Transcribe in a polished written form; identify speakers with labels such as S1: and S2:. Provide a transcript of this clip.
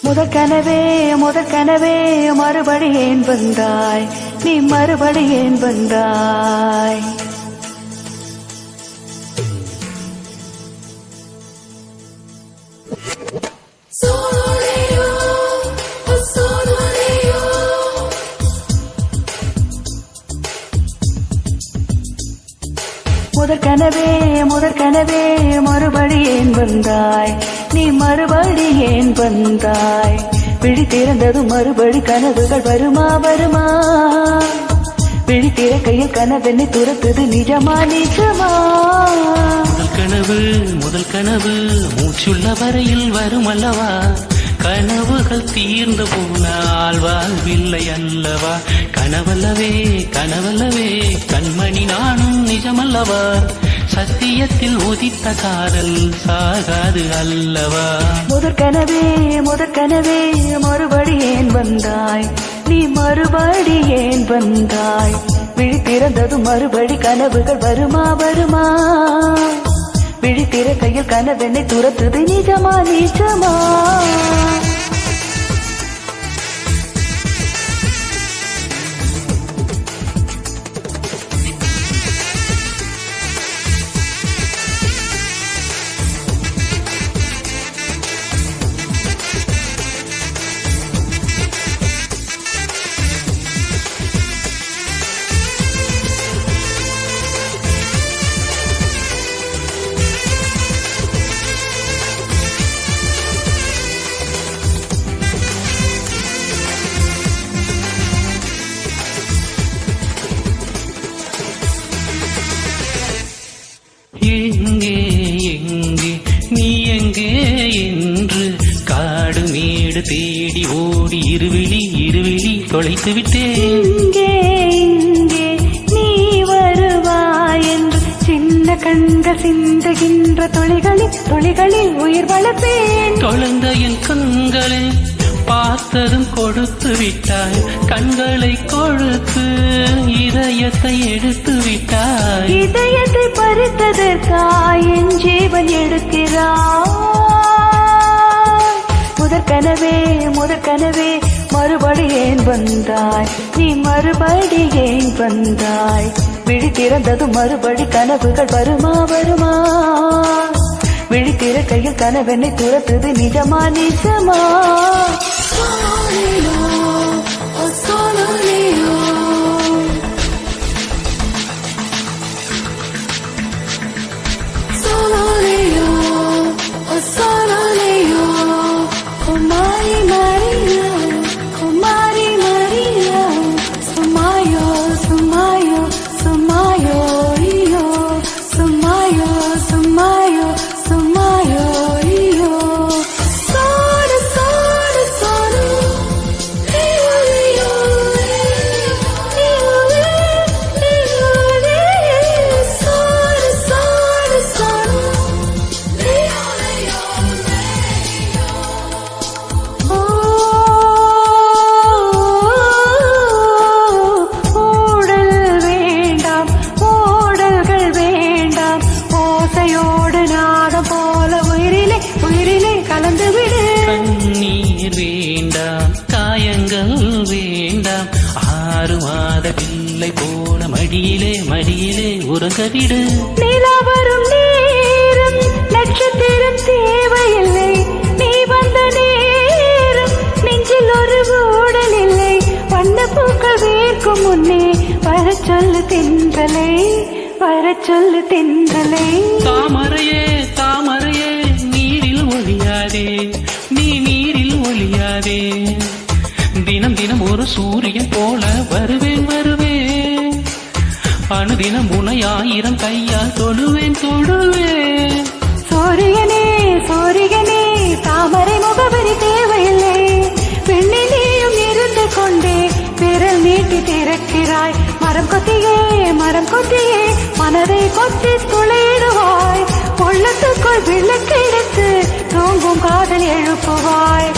S1: முதற்கனவே மறுபடி ஏன் வந்தாய், நீ மறுபடி ஏன் வந்தாய்? முதற்கனவே மறுபடி ஏன் வந்தாய், நீ மறுபடி ஏன் வந்தாய்? விழி திறந்ததும் மறுபடி கனவுகள் வருமா வருமா? விழி திறக்கையில் கனவென்னை துரத்துது நிஜமா நிஜமா?
S2: முதல் கனவு மூச்சுள்ள வரையில் வரும் அல்லவா? கனவுகள் தீர்ந்து போனால் வாழ்வில்லை அல்லவா? கனவல்லவே கண்மணி நானும் நிஜமல்லவா? சத்தியத்தில் உதித்த காதல் சாகாது அல்லவா?
S1: முதற்கனவே மறுபடி ஏன் வந்தாய், நீ மறுபடி ஏன் வந்தாய்? விழி திறந்ததும் மறுபடி கனவுகள் வருமா வருமா? விழி திறக்கையில் கனவென்னை துரத்துது நிஜமா நிஜமா?
S2: எங்கே நீ எங்கே என்று காடு மேடு தேடி ஓடி இருவிழி தொலைத்து விட்டேன்.
S1: இங்கே நீ வருவாய் என்று சின்ன கண்கள் சிந்துகின்ற தொழிகளில் உயிர் வளர்ப்பேன்.
S2: தொலைந்த என் கண்களை பார்த்ததும் கொடுத்து விட்டாய், கண்களை கொடுத்து இதயத்தை எடுத்து விட்டாய்.
S1: இதயத்தை பறித்ததற்காய் என் ஜீவன் எடுக்கிறாய். முதற்கனவே மறுபடி ஏன் வந்தாய், நீ மறுபடி ஏன் வந்தாய்? விழி திறந்ததும் மறுபடி கனவுகள் வருமா வருமா? விழி திறக்கையில் கனவென்னை துரத்துது நிஜமா நிஜமா?
S2: கண்ணீர் வேண்டாம், காயங்கள் வேண்டாம், 6 மாத பிள்ளை போன மடியிலே உறங்கவிடு.
S1: நிலா வரும் நேரம் நட்சத்திரம் தேவையில்லை, நீ வந்த நேரம் நெஞ்சில் ஒரு ஊடல் இல்லை. வண்ண பூக்கள் வேர்க்கும் முன்னே வரச் சொல்லு தென்றலை, வரச் சொல்லு தென்றலை.
S2: தாமரையே நீரில் ஒழியாதே, நீ நீரில் ஒழியாதே. தினம் ஒரு சூரியன் போல வருவேன் அனுதினம் உனை 1000 கையால் தொடுவேன்.
S1: சோரியனே தாமரை முகவரி தேவையில்லை, பெண்ணிலேயும் இருந்து கொண்டே விரல் நீட்டி திறக்கிறாய். மரம் கொத்தியே மனதை கொத்தி துளையிடுவாய். உள்ளத்துக்குள் விளக்கெடுத்து தூங்கும் காதல் எழுப்புவாய்.